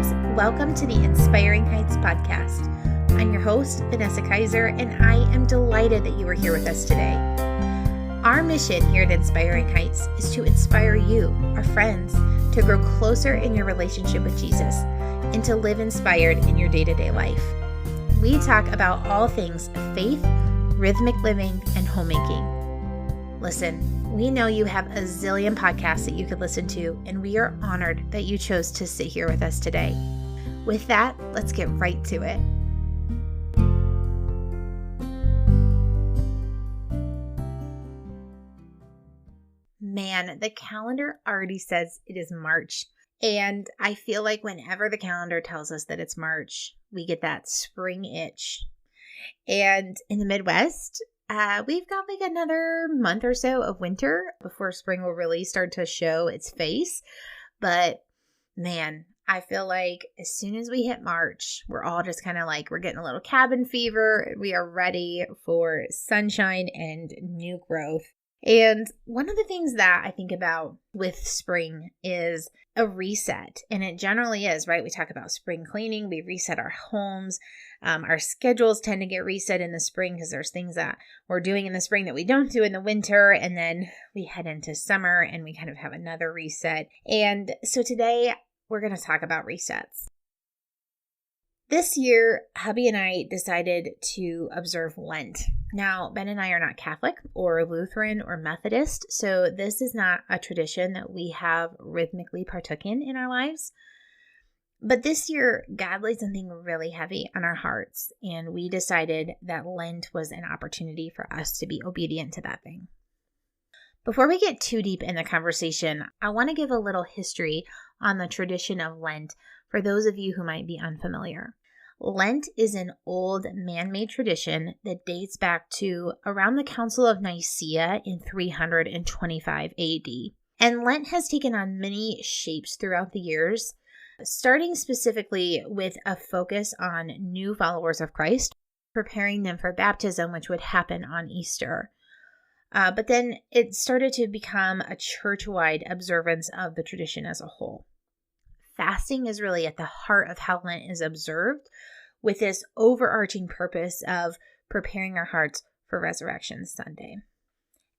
friends. Welcome to the Inspiring Heights podcast. I'm your host, Vanessa Kaiser, and I am delighted that you are here with us today. Our mission here at Inspiring Heights is to inspire you, our friends, to grow closer in your relationship with Jesus and to live inspired in your day-to-day life. We talk about all things faith, rhythmic living, and homemaking. Listen, we know you have a zillion podcasts that you could listen to, and we are honored that you chose to sit here with us today. With that, let's get right to it. Man, the calendar already says it is March, and I feel like whenever the calendar tells us that it's March, we get that spring itch. And in the Midwest, we've got like another month or so of winter before spring will really start to show its face. But man, I feel like as soon as we hit March, we're all just kind of like, we're getting a little cabin fever. We are ready for sunshine and new growth. And one of the things that I think about with spring is a reset. And it generally is, right? We talk about spring cleaning. We reset our homes. Our schedules tend to get reset in the spring because there's things that we're doing in the spring that we don't do in the winter. And then we head into summer and we kind of have another reset. And so today we're going to talk about resets. This year, hubby and I decided to observe Lent. Now, Ben and I are not Catholic or Lutheran or Methodist, so this is not a tradition that we have rhythmically partook in our lives. But this year, God laid something really heavy on our hearts, and we decided that Lent was an opportunity for us to be obedient to that thing. Before we get too deep in the conversation, I want to give a little history on the tradition of Lent for those of you who might be unfamiliar. Lent is an old man-made tradition that dates back to around the Council of Nicaea in 325 AD. And Lent has taken on many shapes throughout the years, starting specifically with a focus on new followers of Christ, preparing them for baptism, which would happen on Easter. But then it started to become a church-wide observance of the tradition as a whole. Fasting is really at the heart of how Lent is observed, with this overarching purpose of preparing our hearts for Resurrection Sunday.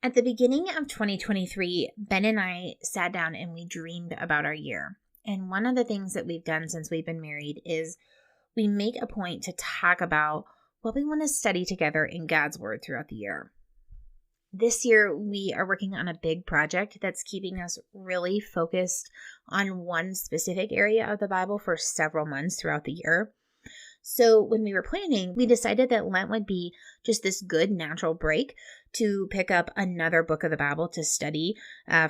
At the beginning of 2023, Ben and I sat down and we dreamed about our year. And one of the things that we've done since we've been married is we make a point to talk about what we want to study together in God's Word throughout the year. This year, we are working on a big project that's keeping us really focused on one specific area of the Bible for several months throughout the year. So when we were planning, we decided that Lent would be just this good natural break to pick up another book of the Bible to study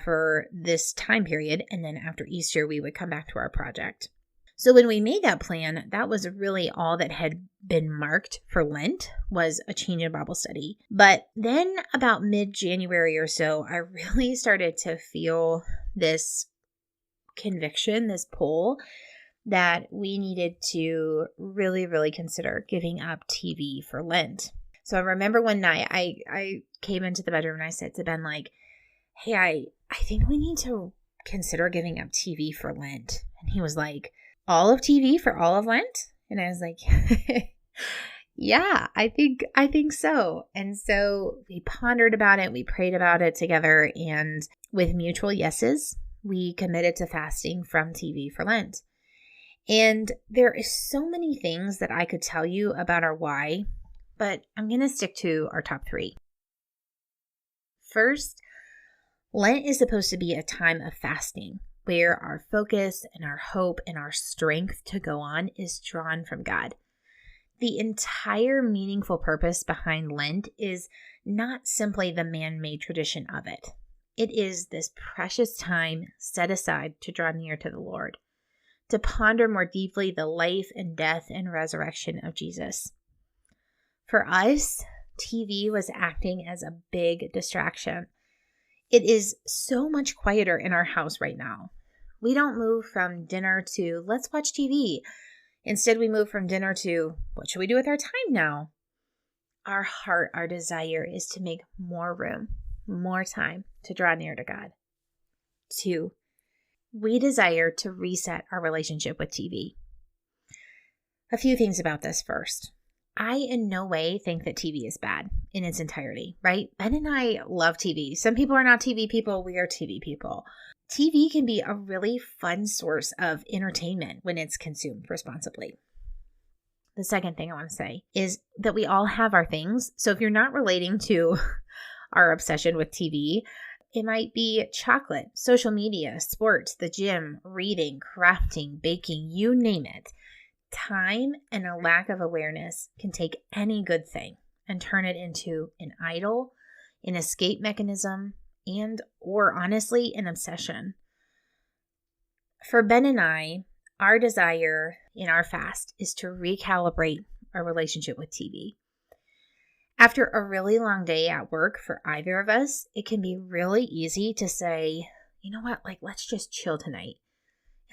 for this time period. And then after Easter, we would come back to our project. So when we made that plan, that was really all that had been marked for Lent was a change in Bible study. But then about mid-January or so, I really started to feel this conviction, this pull that we needed to really, really consider giving up TV for Lent. So I remember one night I came into the bedroom and I said to Ben, like, hey, I think we need to consider giving up TV for Lent. And he was like, all of TV for all of Lent? And I was like, yeah, I think so. And so we pondered about it. We prayed about it together. And with mutual yeses, we committed to fasting from TV for Lent. And there is so many things that I could tell you about our why, but I'm going to stick to our top three. First, Lent is supposed to be a time of fasting, where our focus and our hope and our strength to go on is drawn from God. The entire meaningful purpose behind Lent is not simply the man-made tradition of it. It is this precious time set aside to draw near to the Lord, to ponder more deeply the life and death and resurrection of Jesus. For us, TV was acting as a big distraction. It is so much quieter in our house right now. We don't move from dinner to, let's watch TV. Instead, we move from dinner to, what should we do with our time now? Our heart, our desire is to make more room, more time to draw near to God. 2, we desire to reset our relationship with TV. A few things about this first. I in no way think that TV is bad in its entirety, right? Ben and I love TV. Some people are not TV people. We are TV people. TV can be a really fun source of entertainment when it's consumed responsibly. The second thing I want to say is that we all have our things. So if you're not relating to our obsession with TV, it might be chocolate, social media, sports, the gym, reading, crafting, baking, you name it. Time and a lack of awareness can take any good thing and turn it into an idol, an escape mechanism, and or honestly, an obsession. For Ben and I, our desire in our fast is to recalibrate our relationship with TV. After a really long day at work for either of us, it can be really easy to say, you know what, let's just chill tonight.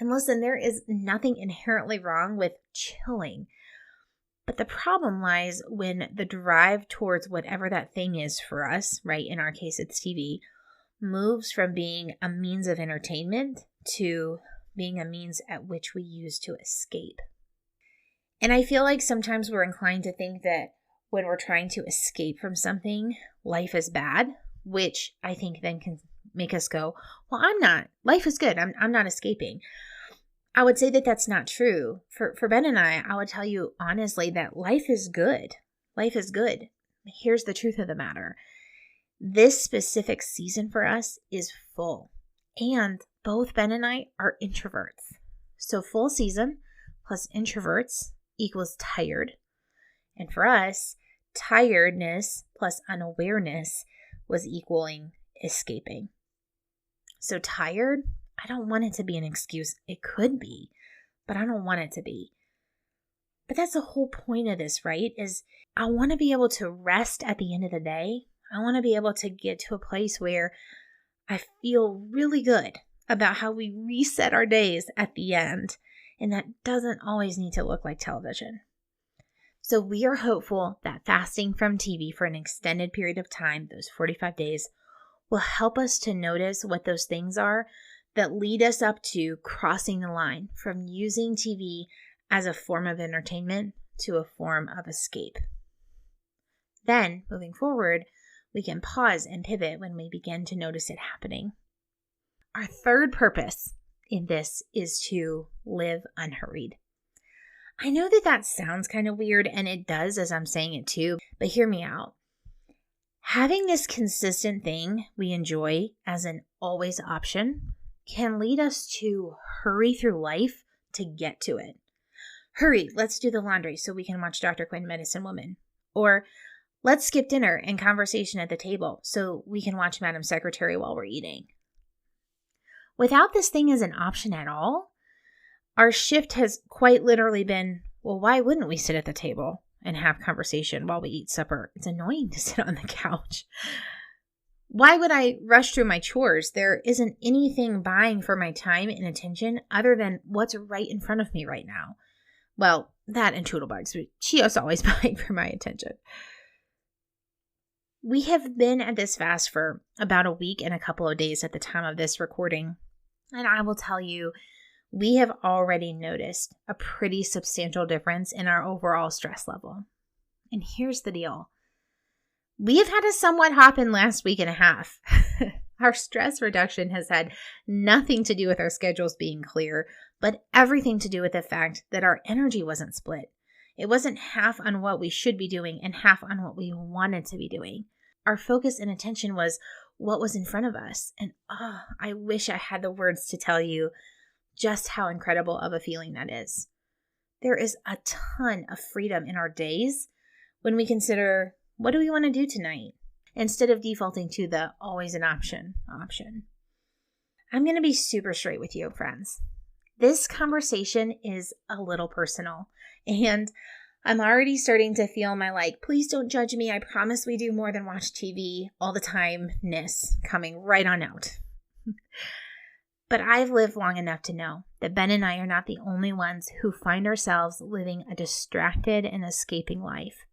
And listen, there is nothing inherently wrong with chilling. But the problem lies when the drive towards whatever that thing is for us, right? In our case, it's TV, moves from being a means of entertainment to being a means at which we use to escape. And I feel like sometimes we're inclined to think that when we're trying to escape from something, life is bad, which I think then can make us go, well, I'm not. Life is good. I'm not escaping. I would say that that's not true. For Ben and I would tell you honestly that life is good. Life is good. Here's the truth of the matter. This specific season for us is full. And both Ben and I are introverts. So full season plus introverts equals tired. And for us, tiredness plus unawareness was equaling escaping. So tired, I don't want it to be an excuse. It could be, but I don't want it to be. But that's the whole point of this, right? Is I want to be able to rest at the end of the day. I want to be able to get to a place where I feel really good about how we reset our days at the end. And that doesn't always need to look like television. So we are hopeful that fasting from TV for an extended period of time, those 45 days, will help us to notice what those things are that lead us up to crossing the line from using TV as a form of entertainment to a form of escape. Then, moving forward, we can pause and pivot when we begin to notice it happening. Our third purpose in this is to live unhurried. I know that sounds kind of weird, and it does as I'm saying it too, but hear me out. Having this consistent thing we enjoy as an always option can lead us to hurry through life to get to it. Hurry, let's do the laundry so we can watch Dr. Quinn, Medicine Woman. Or let's skip dinner and conversation at the table so we can watch Madam Secretary while we're eating. Without this thing as an option at all, our shift has quite literally been, well, why wouldn't we sit at the table and have conversation while we eat supper? It's annoying to sit on the couch. Why would I rush through my chores? There isn't anything vying for my time and attention other than what's right in front of me right now. Well, that and Toodlebugs. She is always vying for my attention. We have been at this fast for about a week and a couple of days at the time of this recording. And I will tell you, we have already noticed a pretty substantial difference in our overall stress level. And here's the deal. We have had a somewhat hopping last week and a half. Our stress reduction has had nothing to do with our schedules being clear, but everything to do with the fact that our energy wasn't split. It wasn't half on what we should be doing and half on what we wanted to be doing. Our focus and attention was what was in front of us. And I wish I had the words to tell you just how incredible of a feeling that is. There is a ton of freedom in our days when we consider, what do we want to do tonight? Instead of defaulting to the always an option. I'm going to be super straight with you, friends. This conversation is a little personal, and I'm already starting to feel my please don't judge me, I promise we do more than watch TV all the time-ness coming right on out. But I've lived long enough to know that Ben and I are not the only ones who find ourselves living a distracted and escaping life.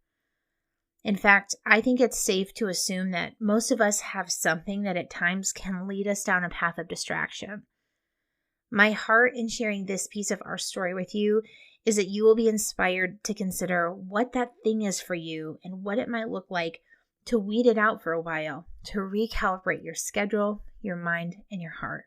In fact, I think it's safe to assume that most of us have something that at times can lead us down a path of distraction. My heart in sharing this piece of our story with you is that you will be inspired to consider what that thing is for you and what it might look like to weed it out for a while, to recalibrate your schedule, your mind, and your heart.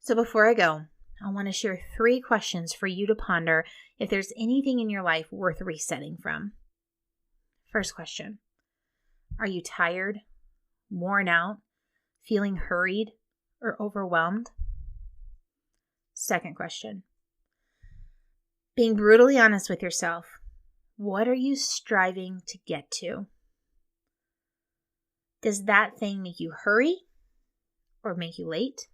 So before I go, I want to share 3 questions for you to ponder if there's anything in your life worth resetting from. First question: are you tired, worn out, feeling hurried, or overwhelmed? Second question: being brutally honest with yourself, what are you striving to get to? Does that thing make you hurry or make you late?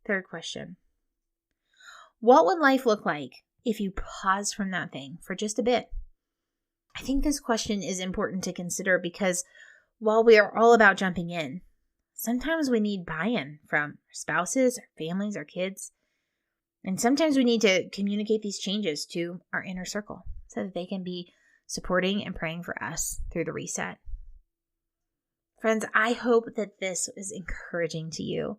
Third question: what would life look like if you paused from that thing for just a bit? I think this question is important to consider because while we are all about jumping in, sometimes we need buy-in from our spouses, our families, our kids. And sometimes we need to communicate these changes to our inner circle so that they can be supporting and praying for us through the reset. Friends, I hope that this is encouraging to you.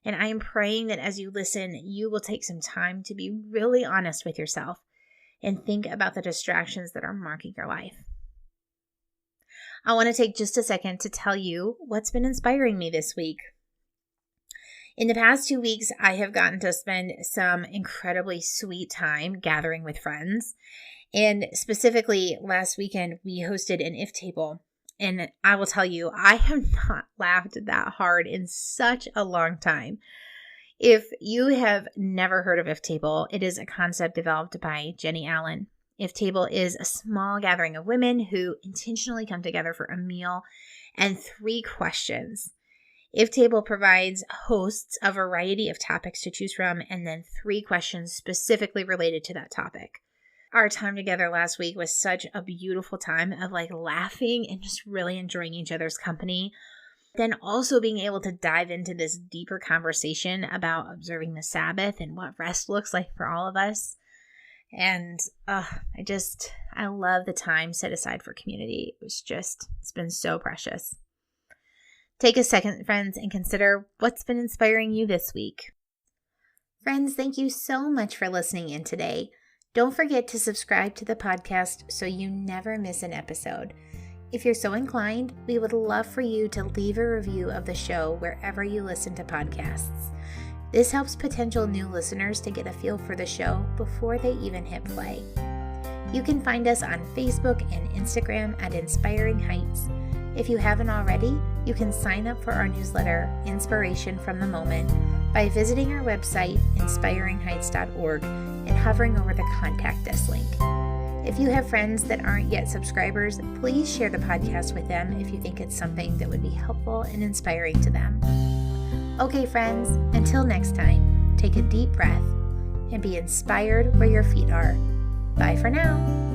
And I am praying that as you listen, you will take some time to be really honest with yourself and think about the distractions that are marking your life. I want to take just a second to tell you what's been inspiring me this week. In the past 2 weeks, I have gotten to spend some incredibly sweet time gathering with friends. And specifically, last weekend, we hosted an if table. And I will tell you, I have not laughed that hard in such a long time. If you have never heard of if table, it is a concept developed by Jenny Allen. If table is a small gathering of women who intentionally come together for a meal and 3 questions. If table provides hosts a variety of topics to choose from and then 3 questions specifically related to that topic. Our time together last week was such a beautiful time of laughing and just really enjoying each other's company. Then also being able to dive into this deeper conversation about observing the Sabbath and what rest looks like for all of us. And I love the time set aside for community. It's been so precious. Take a second, friends, and consider what's been inspiring you this week. Friends, thank you so much for listening in today. Don't forget to subscribe to the podcast so you never miss an episode. If you're so inclined, we would love for you to leave a review of the show wherever you listen to podcasts. This helps potential new listeners to get a feel for the show before they even hit play. You can find us on Facebook and Instagram at Inspiring Heights. If you haven't already, you can sign up for our newsletter, Inspiration from the Moment, by visiting our website, inspiringheights.org, and hovering over the Contact Us link. If you have friends that aren't yet subscribers, please share the podcast with them if you think it's something that would be helpful and inspiring to them. Okay, friends, until next time, take a deep breath and be inspired where your feet are. Bye for now.